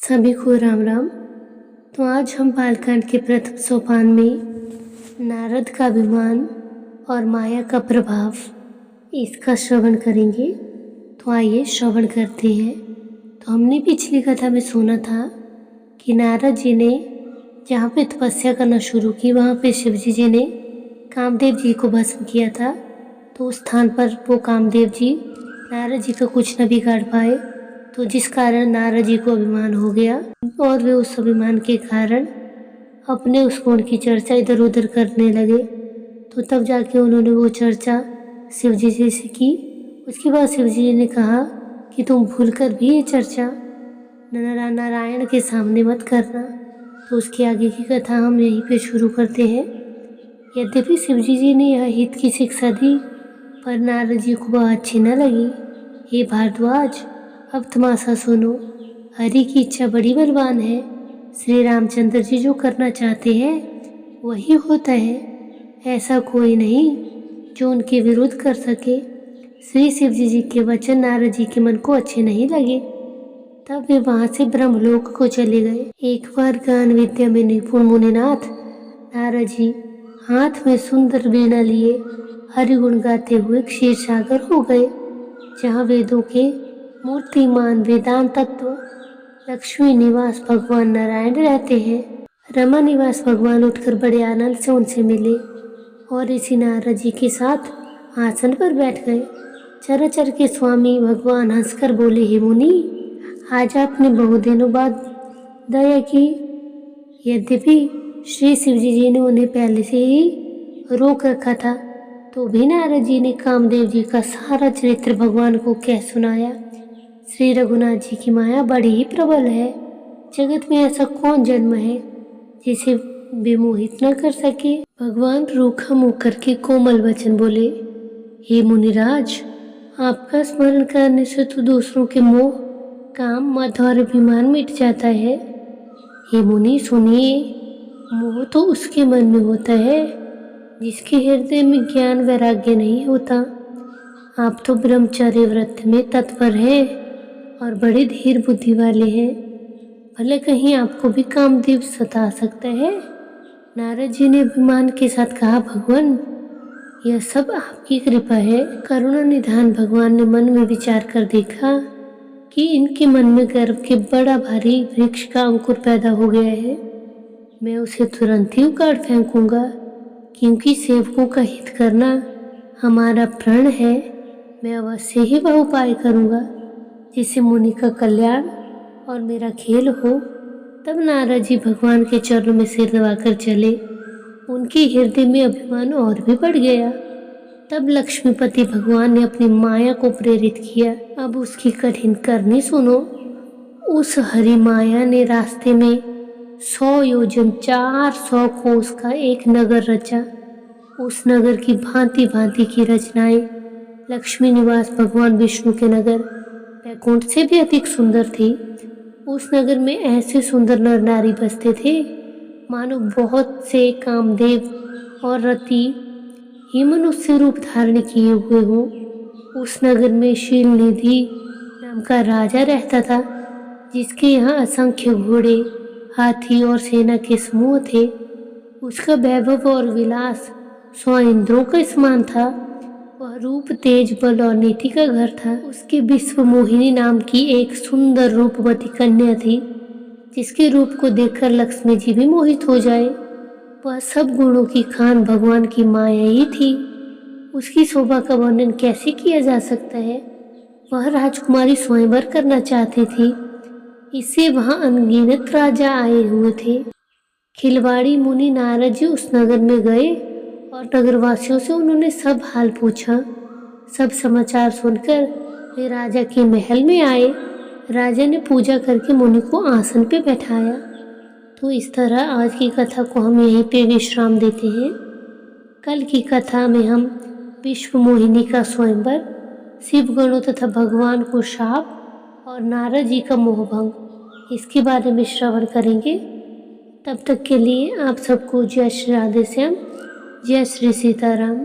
सभी को राम राम। तो आज हम बालकांड के प्रथम सोपान में नारद का अभिमान और माया का प्रभाव इसका श्रवण करेंगे। तो आइए श्रवण करते हैं। तो हमने पिछली कथा में सुना था कि नारद जी ने जहाँ पे तपस्या करना शुरू की वहाँ पे शिवजी जी ने कामदेव जी को भस्म किया था। तो उस स्थान पर वो कामदेव जी नारद जी का कुछ न बिगाड़ पाए, तो जिस कारण नारद जी को अभिमान हो गया और वे उस अभिमान के कारण अपने उस गुण की चर्चा इधर उधर करने लगे। तो तब जाके उन्होंने वो चर्चा शिवजी जी से की। उसके बाद शिवजी जी ने कहा कि तुम भूलकर भी ये चर्चा नारायण के सामने मत करना। तो उसके आगे की कथा हम यहीं पे शुरू करते हैं। यद्यपि शिवजी जी ने यह हित की शिक्षा दी, पर नारद जी को वह अच्छी न लगी। हे भारद्वाज, अब तमाशा सुनो। हरि की इच्छा बड़ी बलवान है। श्री रामचंद्र जी जो करना चाहते हैं वही होता है। ऐसा कोई नहीं जो उनके विरुद्ध कर सके। श्री शिवजी जी के वचन नारद जी के मन को अच्छे नहीं लगे। तब वे वहां से ब्रह्मलोक को चले गए। एक बार ज्ञान विद्या में निपुण मुनिनाथ नारद जी हाथ में सुंदर वीणा लिए हरिगुण गाते हुए क्षीर सागर हो गए, जहाँ वेदों के मूर्तिमान वेदांत तत्व लक्ष्मी निवास भगवान नारायण रहते हैं। रमा निवास भगवान उठकर बड़े आनंद से उनसे मिले और ऋषि नारद जी के साथ आसन पर बैठ गए। चराचर के स्वामी भगवान हंसकर बोले, हे मुनि, आज आपने बहुत दिनों बाद दया की। यद्यपि श्री शिवजी जी ने उन्हें पहले से ही रोक रखा था, तो भी नारद जी ने कामदेव जी का सारा चरित्र भगवान को कह सुनाया। श्री रघुनाथ जी की माया बड़ी ही प्रबल है। जगत में ऐसा कौन जन्म है जिसे विमोहित न कर सके। भगवान रूखा मुँह करके कोमल वचन बोले, हे मुनिराज, आपका स्मरण करने से तो दूसरों के मोह, काम, मद और अभिमान मिट जाता है। हे मुनि सुनिए, मोह तो उसके मन में होता है जिसके हृदय में ज्ञान वैराग्य नहीं होता। आप तो ब्रह्मचर्य व्रत में तत्पर हैं और बड़े धीर बुद्धि वाले हैं। भले कहीं आपको भी कामदेव सता सकता है। नारद जी ने अभिमान के साथ कहा, भगवान, यह सब आपकी कृपा है। करुणा निधान भगवान ने मन में विचार कर देखा कि इनके मन में गर्व के बड़ा भारी वृक्ष का अंकुर पैदा हो गया है। मैं उसे तुरंत ही उखाड़ फेंकूंगा, क्योंकि सेवकों का हित करना हमारा प्रण है। मैं अवश्य ही वह उपाय करूंगा जिससे मुनि का कल्याण और मेरा खेल हो। तब नारद जी भगवान के चरणों में सिर दबाकर चले। उनके हृदय में अभिमान और भी बढ़ गया। तब लक्ष्मीपति भगवान ने अपनी माया को प्रेरित किया। अब उसकी कठिन करनी सुनो। उस हरि माया ने रास्ते में 100 योजन 400 कोस का एक नगर रचा। उस नगर की भांति भांति की रचनाएं लक्ष्मी निवास भगवान विष्णु के नगर वैकुंठ से भी अधिक सुंदर थी। उस नगर में ऐसे सुंदर नर नारी बसते थे मानो बहुत से कामदेव और रति ही मनुष्य रूप धारण किए हुए हो। उस नगर में शीलनिधि नाम का राजा रहता था, जिसके यहाँ असंख्य घोड़े, हाथी और सेना के समूह थे। उसका वैभव और विलास 100 इंद्रों का समान था। वह रूप, तेज, बल और नीति का घर था। उसके विश्व मोहिनी नाम की एक सुंदर रूपवती कन्या थी, जिसके रूप को देखकर लक्ष्मी जी भी मोहित हो जाए। वह सब गुणों की खान भगवान की माया ही थी। उसकी शोभा का वर्णन कैसे किया जा सकता है। वह राजकुमारी स्वयंवर करना चाहती थी। इससे वहां अनगिनत राजा आए हुए थे। खिलवाड़ी मुनि नारद जी उस नगर में गए और नगरवासियों से उन्होंने सब हाल पूछा। सब समाचार सुनकर वे राजा के महल में आए। राजा ने पूजा करके मुनि को आसन पे बैठाया। तो इस तरह आज की कथा को हम यहीं पे विश्राम देते हैं। कल की कथा में हम विश्व मोहिनी का स्वयंवर, शिव गणों तथा भगवान को शाप और नारद जी का मोहभंग, इसके बारे में श्रवण करेंगे। तब तक के लिए आप सबको जय श्री राधे श्याम, जय श्री सीताराम।